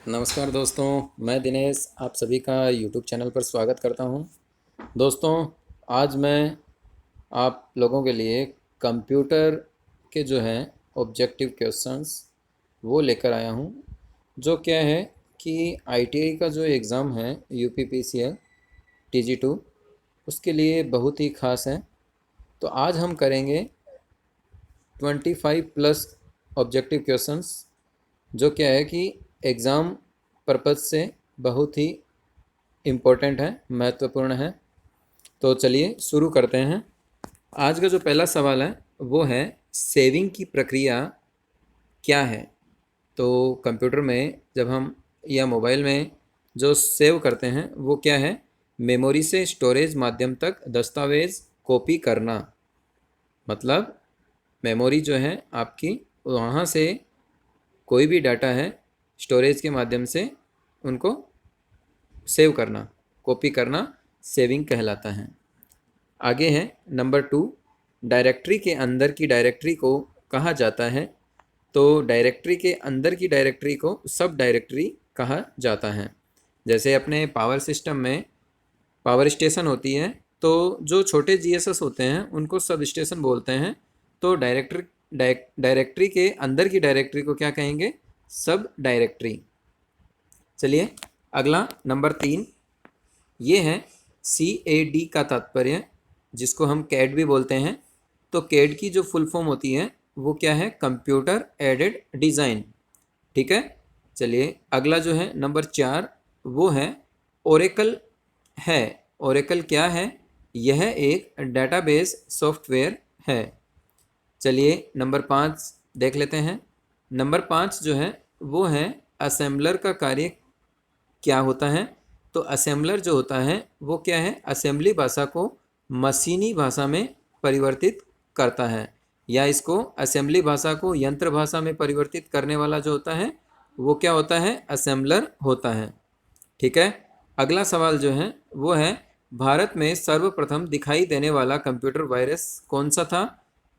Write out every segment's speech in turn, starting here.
नमस्कार दोस्तों, मैं दिनेश आप सभी का यूट्यूब चैनल पर स्वागत करता हूं। दोस्तों, आज मैं आप लोगों के लिए कंप्यूटर के जो हैं ऑब्जेक्टिव क्वेश्चंस वो लेकर आया हूं। जो क्या है कि आईटीआई का जो एग्ज़ाम है यूपीपीसीएल TG2 उसके लिए बहुत ही ख़ास है। तो आज हम करेंगे 25+ ऑब्जेक्टिव क्वेश्चंस, जो क्या है कि एग्ज़ाम पर्पज़ से बहुत ही इम्पोर्टेंट है, महत्वपूर्ण है। तो चलिए शुरू करते हैं। आज का जो पहला सवाल है वो है सेविंग की प्रक्रिया क्या है। तो कंप्यूटर में जब हम या मोबाइल में जो सेव करते हैं वो क्या है, मेमोरी से स्टोरेज माध्यम तक दस्तावेज़ कॉपी करना। मतलब मेमोरी जो है आपकी, वहाँ से कोई भी डाटा है स्टोरेज के माध्यम से उनको सेव करना, कॉपी करना सेविंग कहलाता है। आगे है नंबर 2, डायरेक्टरी के अंदर की डायरेक्टरी को कहा जाता है। तो डायरेक्टरी के अंदर की डायरेक्टरी को सब डायरेक्टरी कहा जाता है। जैसे अपने पावर सिस्टम में पावर स्टेशन होती है, तो जो छोटे जीएसएस होते हैं उनको सब स्टेशन बोलते हैं। तो डायरेक्टरी के अंदर की डायरेक्टरी को क्या कहेंगे, सब डायरेक्टरी। चलिए अगला नंबर 3, ये है CAD का तात्पर्य, जिसको हम कैड भी बोलते हैं। तो कैड की जो फुल फॉर्म होती है वो क्या है, कंप्यूटर एडेड डिज़ाइन। ठीक है। चलिए अगला जो है नंबर 4, वो है ओरेकल है। ओरेकल क्या है, यह एक डेटाबेस सॉफ्टवेयर है। चलिए नंबर 5 देख लेते हैं। नंबर 5 जो है वो है असेंबलर का कार्य क्या होता है। तो असेंबलर जो होता है वो क्या है, असेंबली भाषा को मशीनी भाषा में परिवर्तित करता है, या इसको असेंबली भाषा को यंत्र भाषा में परिवर्तित करने वाला जो होता है वो क्या होता है, असेंबलर होता है। ठीक है। अगला सवाल जो है वो है भारत में सर्वप्रथम दिखाई देने वाला कंप्यूटर वायरस कौन सा था।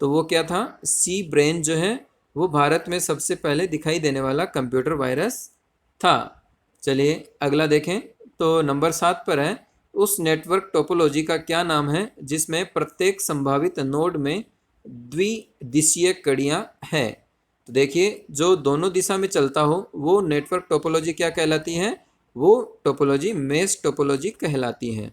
तो वो क्या था, सी ब्रेन जो है वो भारत में सबसे पहले दिखाई देने वाला कंप्यूटर वायरस था। चलिए अगला देखें। तो नंबर 7 पर है, उस नेटवर्क टोपोलॉजी का क्या नाम है जिसमें प्रत्येक संभावित नोड में द्विदिशीय कड़ियाँ हैं। तो देखिए, जो दोनों दिशा में चलता हो वो नेटवर्क टोपोलॉजी क्या कहलाती है, वो टोपोलॉजी मेश टोपोलॉजी कहलाती है।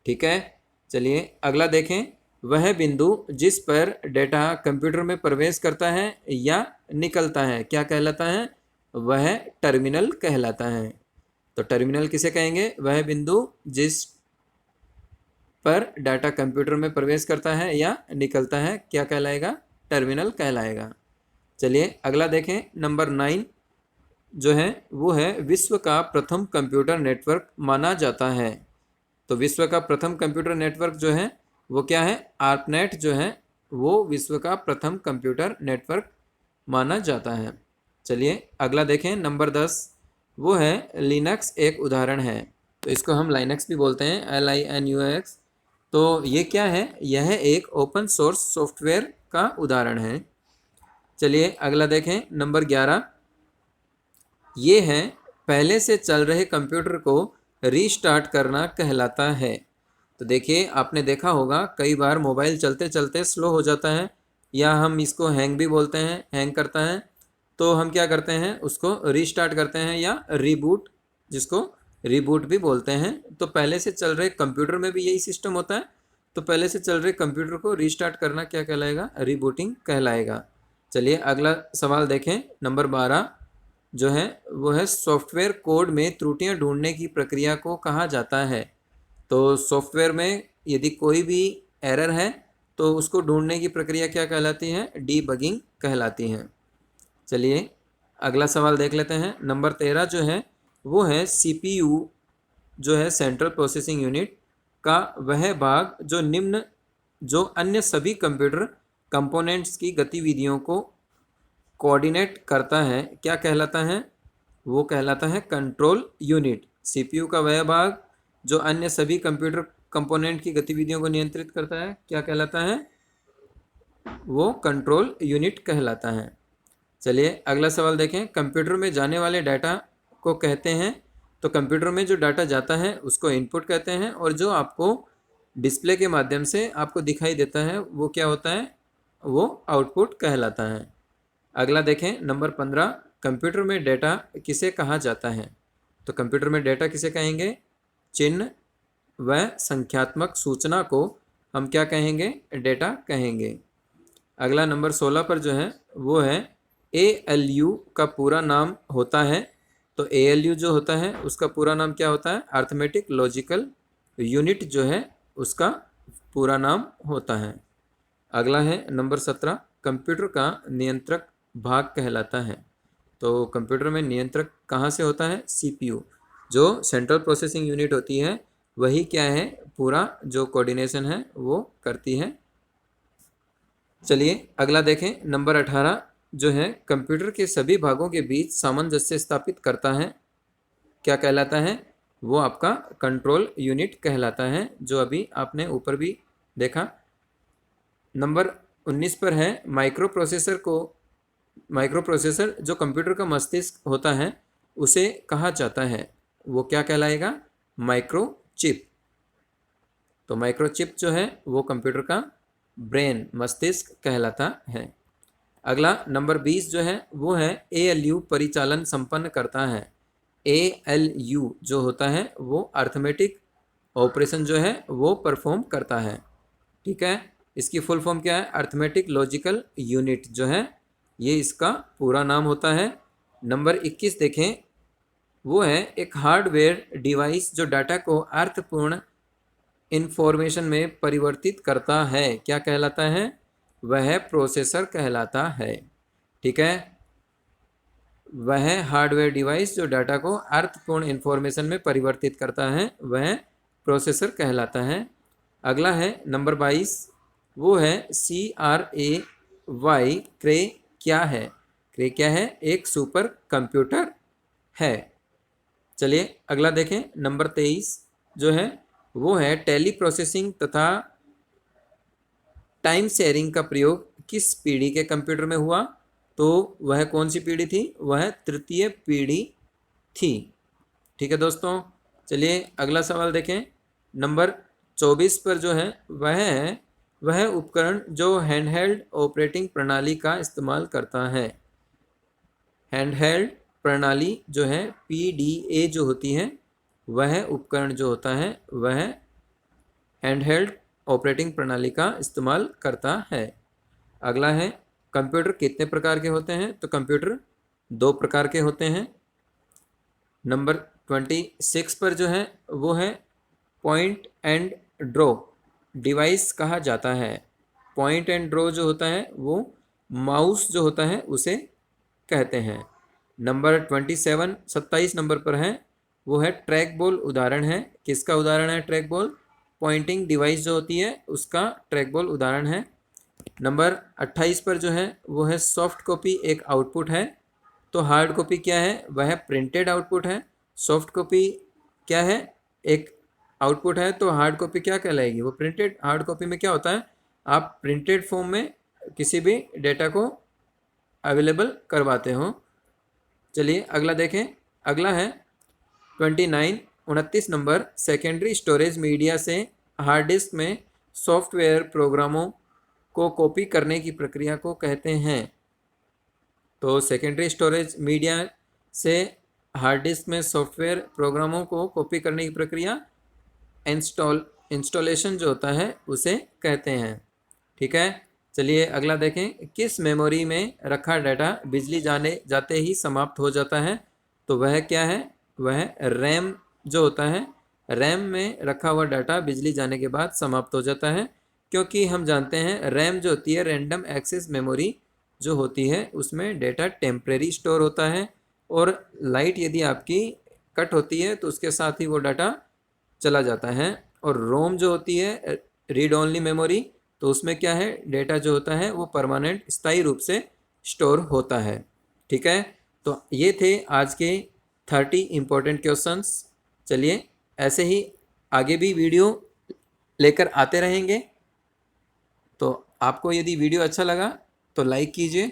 ठीक है। चलिए अगला देखें। वह बिंदु जिस पर डेटा कंप्यूटर में प्रवेश करता है या निकलता है क्या कहलाता है, वह टर्मिनल कहलाता है। तो टर्मिनल किसे कहेंगे, वह बिंदु जिस पर डाटा कंप्यूटर में प्रवेश करता है या निकलता है क्या कहलाएगा, टर्मिनल कहलाएगा। चलिए अगला देखें। नंबर 9 जो है वो है विश्व का प्रथम कंप्यूटर नेटवर्क माना जाता है। तो विश्व का प्रथम कंप्यूटर नेटवर्क जो है वो क्या है, आर्पनेट जो है वो विश्व का प्रथम कंप्यूटर नेटवर्क माना जाता है। चलिए अगला देखें। नंबर 10 वो है लिनक्स एक उदाहरण है। तो इसको हम लाइनक्स भी बोलते हैं, LINUX। तो ये क्या है, यह एक ओपन सोर्स सॉफ्टवेयर का उदाहरण है। चलिए अगला देखें। नंबर 11 ये है पहले से चल रहे कंप्यूटर को रीस्टार्ट करना कहलाता है। तो देखिए, आपने देखा होगा कई बार मोबाइल चलते चलते स्लो हो जाता है, या हम इसको हैंग भी बोलते हैं, हैंग करता है। तो हम क्या करते हैं, उसको रीस्टार्ट करते हैं या रीबूट, जिसको रीबूट भी बोलते हैं। तो पहले से चल रहे कंप्यूटर में भी यही सिस्टम होता है। तो पहले से चल रहे कंप्यूटर को रीस्टार्ट करना क्या कहलाएगा, रीबूटिंग कहलाएगा। चलिए अगला सवाल देखें। नंबर 12 जो है वो है सॉफ्टवेयर कोड में त्रुटियां ढूंढने की प्रक्रिया को कहा जाता है। तो सॉफ्टवेयर में यदि कोई भी एरर है तो उसको ढूंढने की प्रक्रिया क्या कहलाती है, डीबगिंग कहलाती है। चलिए अगला सवाल देख लेते हैं। नंबर 13 जो है वो है CPU जो है सेंट्रल प्रोसेसिंग यूनिट का वह भाग जो अन्य सभी कंप्यूटर कंपोनेंट्स की गतिविधियों को कोऑर्डिनेट करता है क्या कहलाता है, वो कहलाता है कंट्रोल यूनिट। CPU का वह भाग जो अन्य सभी कंप्यूटर कंपोनेंट की गतिविधियों को नियंत्रित करता है क्या कहलाता है, वो कंट्रोल यूनिट कहलाता है। चलिए अगला सवाल देखें। कंप्यूटर में जाने वाले डाटा को कहते हैं। तो कंप्यूटर में जो डाटा जाता है उसको इनपुट कहते हैं, और जो आपको डिस्प्ले के माध्यम से आपको दिखाई देता है वो क्या होता है, वो आउटपुट कहलाता है। अगला देखें नंबर 15, कंप्यूटर में डेटा किसे कहा जाता है। तो कंप्यूटर में डेटा किसे कहेंगे, चिन्ह व संख्यात्मक सूचना को हम क्या कहेंगे, डेटा कहेंगे। अगला नंबर 16 पर जो है वो है ALU का पूरा नाम होता है। तो ALU जो होता है उसका पूरा नाम क्या होता है, अर्थमेटिक लॉजिकल यूनिट जो है उसका पूरा नाम होता है। अगला है नंबर 17, कंप्यूटर का नियंत्रक भाग कहलाता है। तो कंप्यूटर में नियंत्रक कहाँ से होता है, CPU जो सेंट्रल प्रोसेसिंग यूनिट होती है वही क्या है, पूरा जो कोऑर्डिनेशन है वो करती है। चलिए अगला देखें नंबर 18 जो है कंप्यूटर के सभी भागों के बीच सामंजस्य स्थापित करता है, क्या कहलाता है, वो आपका कंट्रोल यूनिट कहलाता है, जो अभी आपने ऊपर भी देखा। नंबर 19 पर है माइक्रो प्रोसेसर जो कंप्यूटर का मस्तिष्क होता है उसे कहा जाता है, वो क्या कहलाएगा, माइक्रो चिप। तो माइक्रो चिप जो है वो कंप्यूटर का ब्रेन मस्तिष्क कहलाता है। अगला नंबर 20 जो है वो है ALU परिचालन संपन्न करता है। ALU जो होता है वो अर्थमेटिक ऑपरेशन जो है वो परफॉर्म करता है। ठीक है, इसकी फुल फॉर्म क्या है, अर्थमेटिक लॉजिकल यूनिट जो है ये इसका पूरा नाम होता है। नंबर 21 देखें, वो है एक हार्डवेयर डिवाइस जो डाटा को अर्थपूर्ण इंफॉर्मेशन में परिवर्तित करता है, क्या कहलाता है, वह प्रोसेसर कहलाता है। ठीक है, वह हार्डवेयर डिवाइस जो डाटा को अर्थपूर्ण इंफॉर्मेशन में परिवर्तित करता है वह प्रोसेसर कहलाता है। अगला है नंबर 22, वो है CRAY, क्रे क्या है, क्रे क्या है, एक सुपर कंप्यूटर है। चलिए अगला देखें नंबर 23 जो है वो है टेली प्रोसेसिंग तथा टाइम शेयरिंग का प्रयोग किस पीढ़ी के कंप्यूटर में हुआ। तो वह कौन सी पीढ़ी थी, वह तृतीय पीढ़ी थी। ठीक है दोस्तों, चलिए अगला सवाल देखें नंबर 24 पर जो है वह उपकरण जो हैंडहेल्ड ऑपरेटिंग प्रणाली का इस्तेमाल करता है। हैंडहेल्ड प्रणाली जो है PDA जो होती है, वह उपकरण जो होता है वह हैंडहेल्ड ऑपरेटिंग प्रणाली का इस्तेमाल करता है। अगला है कंप्यूटर कितने प्रकार के होते हैं। तो कंप्यूटर 2 प्रकार के होते हैं। नंबर 26 पर जो है वो है पॉइंट एंड ड्रॉ डिवाइस कहा जाता है। पॉइंट एंड ड्रॉ जो होता है वो माउस जो होता है उसे कहते हैं। नंबर 27 नंबर पर है वो है ट्रैक बॉल उदाहरण है। किसका उदाहरण है, ट्रैक बॉल, पॉइंटिंग डिवाइस जो होती है उसका ट्रैक बॉल उदाहरण है। नंबर 28 पर जो है वो है सॉफ्ट कॉपी एक आउटपुट है। तो हार्ड कॉपी क्या है, वह प्रिंटेड आउटपुट है। सॉफ्ट कॉपी क्या है, एक आउटपुट है। तो हार्ड कॉपी क्या कहलाएगी, वो प्रिंटेड। हार्ड कॉपी में क्या होता है, आप प्रिंटेड फॉर्म में किसी भी डेटा को अवेलेबल करवाते हो। चलिए अगला देखें, अगला है 29 नंबर, सेकेंडरी स्टोरेज मीडिया से हार्ड डिस्क में सॉफ्टवेयर प्रोग्रामों को कॉपी करने की प्रक्रिया को कहते हैं। तो सेकेंडरी स्टोरेज मीडिया से हार्ड डिस्क में सॉफ्टवेयर प्रोग्रामों को कॉपी करने की प्रक्रिया इंस्टॉलेशन जो होता है उसे कहते हैं। ठीक है, चलिए अगला देखें, किस मेमोरी में रखा डाटा बिजली जाते ही समाप्त हो जाता है। तो वह क्या है, वह रैम जो होता है। रैम में रखा हुआ डाटा बिजली जाने के बाद समाप्त हो जाता है, क्योंकि हम जानते हैं रैम जो होती है रैंडम एक्सेस मेमोरी जो होती है उसमें डेटा टेम्परेरी स्टोर होता है, और लाइट यदि आपकी कट होती है तो उसके साथ ही वो डाटा चला जाता है। और रोम जो होती है रीड ओनली मेमोरी, तो उसमें क्या है, डेटा जो होता है वो परमानेंट स्थायी रूप से स्टोर होता है। ठीक है, तो ये थे आज के 30 इम्पोर्टेंट क्वेश्चंस। चलिए ऐसे ही आगे भी वीडियो लेकर आते रहेंगे। तो आपको यदि वीडियो अच्छा लगा तो लाइक कीजिए,